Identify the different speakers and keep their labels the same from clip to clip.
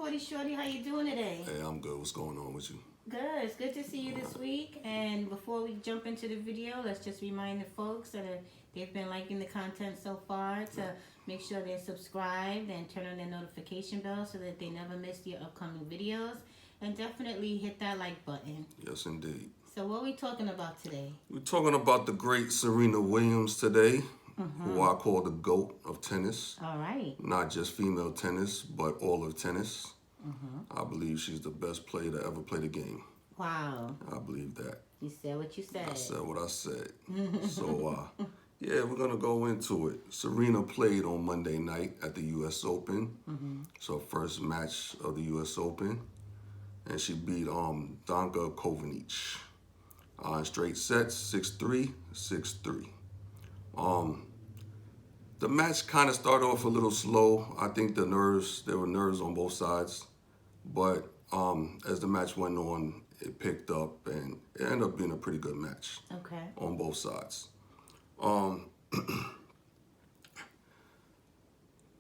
Speaker 1: Sporty Shorty. How you doing today?
Speaker 2: Hey, I'm good. What's going on with you?
Speaker 1: Good. It's good to see you this week. And before we jump into the video, let's just remind the folks that they've been liking the content so far to make sure they're subscribed and turn on their notification bell so that they never miss your upcoming videos. And definitely hit that like button.
Speaker 2: Yes, indeed.
Speaker 1: So what are we talking about today?
Speaker 2: We're talking about the great Serena Williams today, who I call the GOAT of tennis.
Speaker 1: All right.
Speaker 2: Not just female tennis, but all of tennis. I believe she's the best player to ever play the game.
Speaker 1: Wow.
Speaker 2: I believe that.
Speaker 1: You said what you said.
Speaker 2: I said what I said. So, yeah, we're going to go into it. Serena played on Monday night at the US Open. So, first match of the US Open. And she beat Danka Kovanic. Straight sets, 6-3, 6-3. The match kind of started off a little slow. I think there were nerves on both sides. But as the match went on, it picked up and it ended up being a pretty good match.
Speaker 1: Okay.
Speaker 2: On both sides.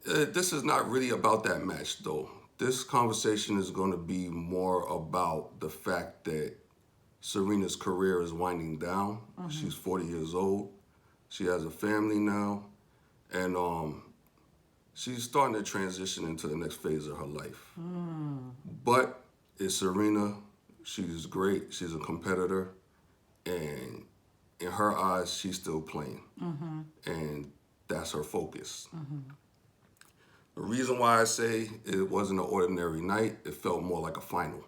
Speaker 2: This is not really about that match, though. This conversation is going to be more about the fact that Serena's career is winding down. She's 40 years old. She has a family now. And she's starting to transition into the next phase of her life. But it's Serena. She's great. She's a competitor. And in her eyes, she's still playing. And that's her focus. The reason why I say it wasn't an ordinary night, it felt more like a final.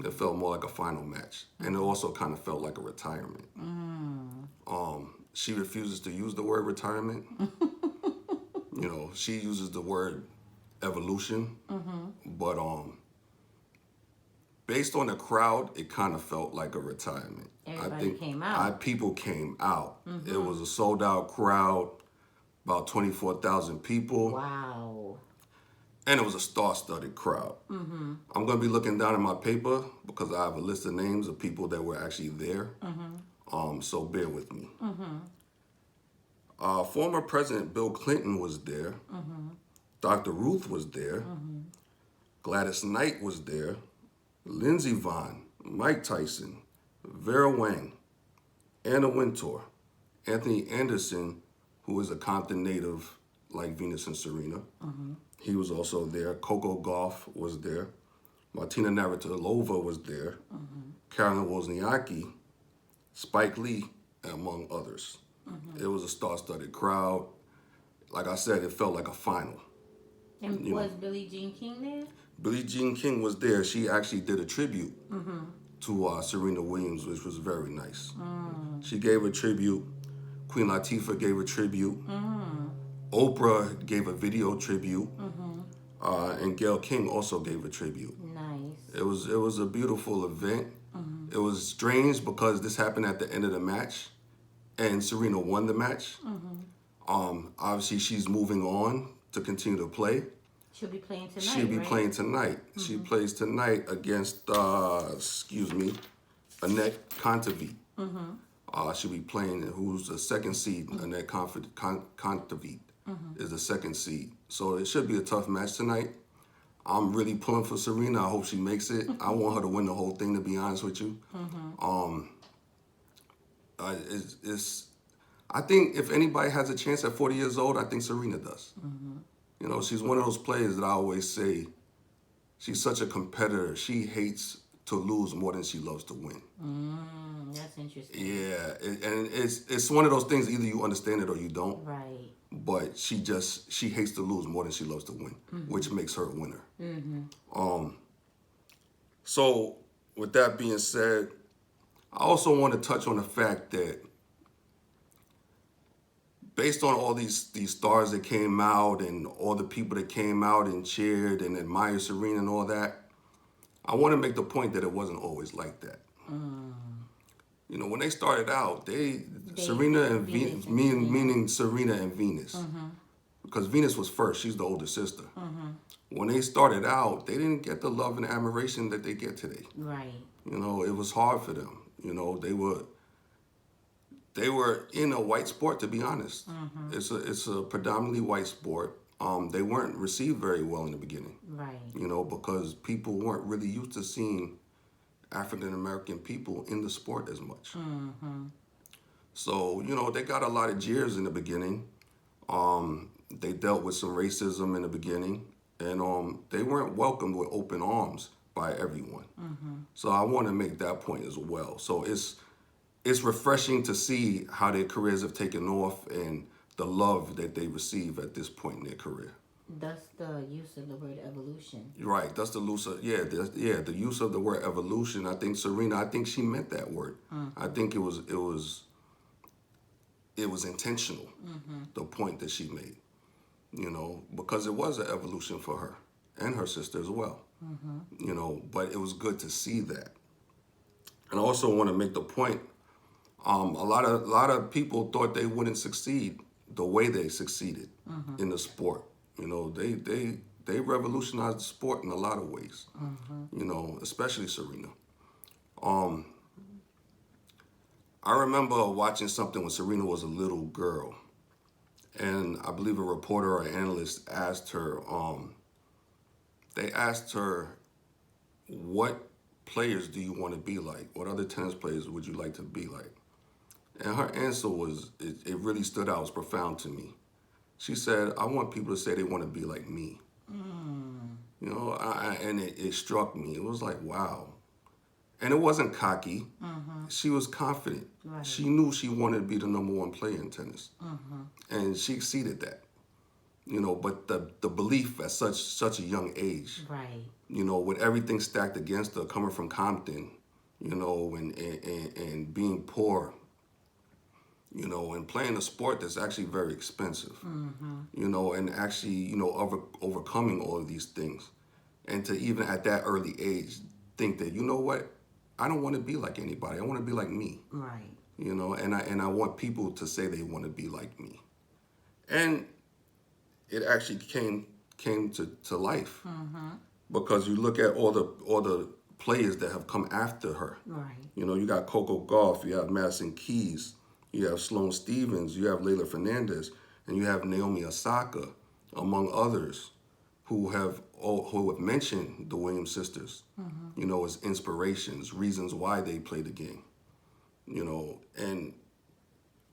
Speaker 2: It felt more like a final match. And it also kind of felt like a retirement. She refuses to use the word retirement. You know, she uses the word evolution. But based on the crowd, it kind of felt like a retirement.
Speaker 1: Everybody came out.
Speaker 2: People came out. It was a sold out crowd, about 24,000 people.
Speaker 1: Wow.
Speaker 2: And it was a star-studded crowd. I'm going to be looking down at my paper because I have a list of names of people that were actually there. So bear with me. Former President Bill Clinton was there. Dr. Ruth was there. Gladys Knight was there. Lindsey Vonn, Mike Tyson, Vera Wang, Anna Wintour, Anthony Anderson, who is a Compton native like Venus and Serena. He was also there. Coco Gauff was there. Martina Navratilova was there. Carolyn Wozniacki, Spike Lee, among others. It was a star-studded crowd. Like I said, it felt like a final.
Speaker 1: And was Billie Jean King there?
Speaker 2: Billie Jean King was there. She actually did a tribute to Serena Williams, which was very nice. She gave a tribute. Queen Latifah gave a tribute. Oprah gave a video tribute. And Gayle King also gave a tribute.
Speaker 1: Nice.
Speaker 2: It was a beautiful event. It was strange because this happened at the end of the match. And Serena won the match. Obviously, she's moving on to continue to play.
Speaker 1: She'll be playing tonight,
Speaker 2: She'll be
Speaker 1: right?
Speaker 2: playing tonight. She plays tonight against, Annette Kontaveit. She'll be playing, who's the second seed. Annette Kontaveit is the second seed. So it should be a tough match tonight. I'm really pulling for Serena. I hope she makes it. I want her to win the whole thing, to be honest with you. I think if anybody has a chance at 40 years old, I think Serena does. You know, she's one of those players that I always say, she's such a competitor. She hates to lose more than she loves to win.
Speaker 1: That's interesting.
Speaker 2: Yeah, and it's one of those things, either you understand it or you don't.
Speaker 1: Right.
Speaker 2: But she hates to lose more than she loves to win, which makes her a winner. So with that being said, I also want to touch on the fact that based on all these stars that came out and all the people that came out and cheered and admired Serena and all that, I want to make the point that it wasn't always like that. You know, when they started out, Serena and Venus, meaning Serena and Venus, because Venus was first. She's the older sister. When they started out, they didn't get the love and admiration that they get today.
Speaker 1: Right.
Speaker 2: You know, it was hard for them. You know, they were in a white sport, to be honest. It's a predominantly white sport. they weren't received very well in the beginning.
Speaker 1: Right.
Speaker 2: You know, because people weren't really used to seeing African American people in the sport as much. So, you know, they got a lot of jeers in the beginning. They dealt with some racism in the beginning, and they weren't welcomed with open arms by everyone. So I want to make that point as well. So it's refreshing to see how their careers have taken off and the love that they receive at this point in their career.
Speaker 1: That's the use of the word evolution.
Speaker 2: Right, that's the use of, the use of the word evolution. I think Serena, I think she meant that word. I think it was intentional, the point that she made, you know, because it was an evolution for her and her sister as well, you know, but it was good to see that. And I also want to make the point, a lot of people thought they wouldn't succeed the way they succeeded in the sport. You know, they revolutionized the sport in a lot of ways, you know, especially Serena. I remember watching something when Serena was a little girl, and I believe a reporter or analyst asked her, they asked her, what players do you want to be like? What other tennis players would you like to be like? And her answer was, it really stood out, it was profound to me. She said, I want people to say they want to be like me. You know, and it struck me. It was like, wow. And it wasn't cocky. She was confident.
Speaker 1: Right.
Speaker 2: She knew she wanted to be the #1 player in tennis. And she exceeded that. You know, but the belief at such a young age,
Speaker 1: Right.
Speaker 2: you know, with everything stacked against her, coming from Compton, you know, and being poor, you know, and playing a sport that's actually very expensive, you know, and actually, you know, overcoming all of these things. And to even at that early age think that, you know what, I don't want to be like anybody. I want to be like me.
Speaker 1: Right.
Speaker 2: You know, and I want people to say they want to be like me. And it actually came to life. Because you look at all the players that have come after her.
Speaker 1: Right.
Speaker 2: You know, you got Coco Gauff, you have Madison Keys, you have Sloane Stephens, you have Leylah Fernandez, and you have Naomi Osaka, among others, who have mentioned the Williams sisters, you know, as inspirations, reasons why they play the game, you know. And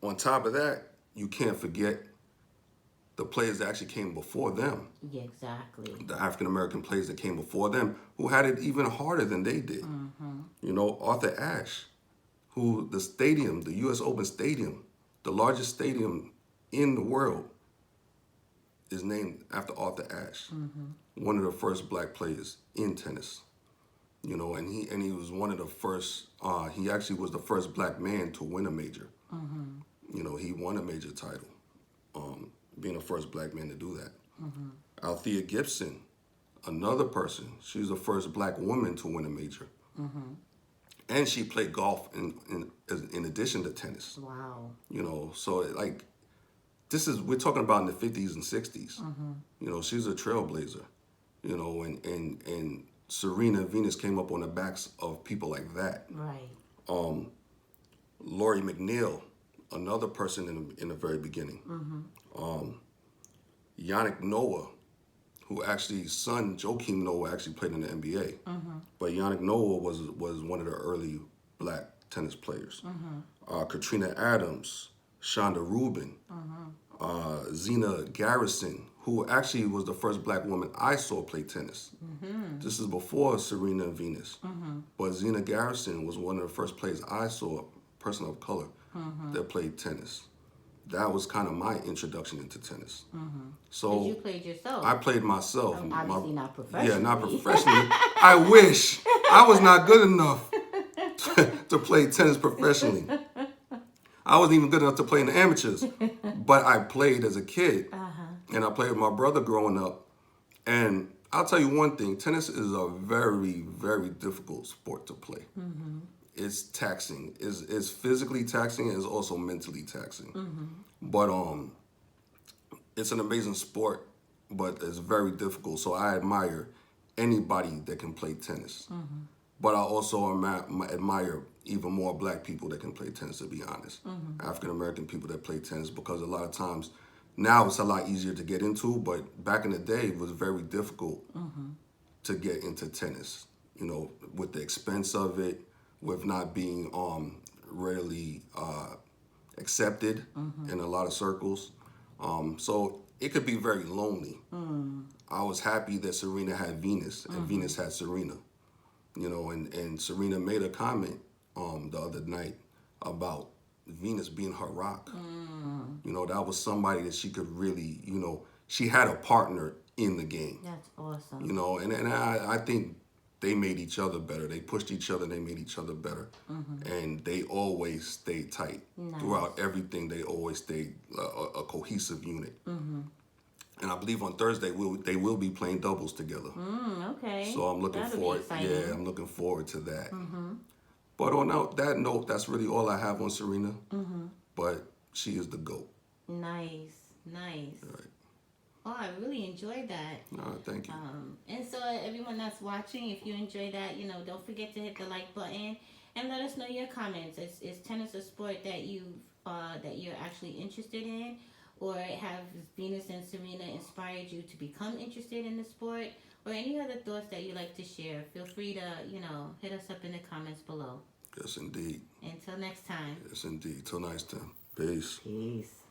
Speaker 2: on top of that, you can't forget the players that actually came before them.
Speaker 1: Yeah, exactly.
Speaker 2: The African American players that came before them, who had it even harder than they did. You know, Arthur Ashe, who the stadium, the US Open Stadium, the largest stadium in the world, is named after Arthur Ashe, one of the first black players in tennis. You know, and he was one of the first. He actually was the first black man to win a major. You know, he won a major title, being the first black man to do that. Althea Gibson, another person. She was the first black woman to win a major, and she played golf in addition to tennis.
Speaker 1: Wow.
Speaker 2: You know, so like, we're talking about in the 50s and 60s. You know, she's a trailblazer. You know, and Serena Venus came up on the backs of people like that.
Speaker 1: Right.
Speaker 2: Lori McNeil, another person in the very beginning. Yannick Noah, who actually, son Joakim Noah actually played in the NBA. But Yannick Noah was one of the early black tennis players. Katrina Adams, Shonda Rubin, Zena Garrison, who actually was the first black woman I saw play tennis. This is before Serena and Venus. But Zena Garrison was one of the first players I saw, a person of color, that played tennis. That was kind of my introduction into tennis. So
Speaker 1: you played yourself.
Speaker 2: I played myself.
Speaker 1: Obviously not professionally.
Speaker 2: Yeah, not professionally. I wish. I was not good enough to play tennis professionally. I wasn't even good enough to play in the amateurs. But I played as a kid. And I played with my brother growing up. And I'll tell you one thing, tennis is a very, very difficult sport to play. It's taxing. It's physically taxing and it's also mentally taxing. But it's an amazing sport, but it's very difficult. So I admire anybody that can play tennis. But I also admire even more black people that can play tennis, to be honest. African American people that play tennis, because a lot of times Now it's a lot easier to get into, but back in the day, it was very difficult to get into tennis. You know, with the expense of it, with not being rarely accepted in a lot of circles. So it could be very lonely. I was happy that Serena had Venus and Venus had Serena. You know, and Serena made a comment the other night about Venus being her rock. You know, that was somebody that she could really, you know, she had a partner in the game.
Speaker 1: That's awesome.
Speaker 2: You know, and I think they made each other better. They pushed each other, they made each other better. And they always stayed tight.
Speaker 1: Nice.
Speaker 2: Throughout everything, they always stayed a cohesive unit. And I believe on Thursday they will be playing doubles together.
Speaker 1: Okay.
Speaker 2: So I'm looking
Speaker 1: That'll
Speaker 2: forward.
Speaker 1: be exciting.
Speaker 2: Yeah, I'm looking forward to that. But on that note, that's really all I have on Serena. But she is the GOAT.
Speaker 1: Nice.
Speaker 2: All right.
Speaker 1: Oh, I really enjoyed that.
Speaker 2: Thank you.
Speaker 1: And so everyone that's watching, if you enjoyed that, you know, don't forget to hit the like button and let us know your comments. Is tennis a sport that you're actually interested in, or have Venus and Serena inspired you to become interested in the sport, or any other thoughts that you'd like to share? Feel free to, you know, hit us up in the comments below.
Speaker 2: Yes, indeed.
Speaker 1: Until next time.
Speaker 2: Yes, indeed. Till next time. Peace.
Speaker 1: Peace.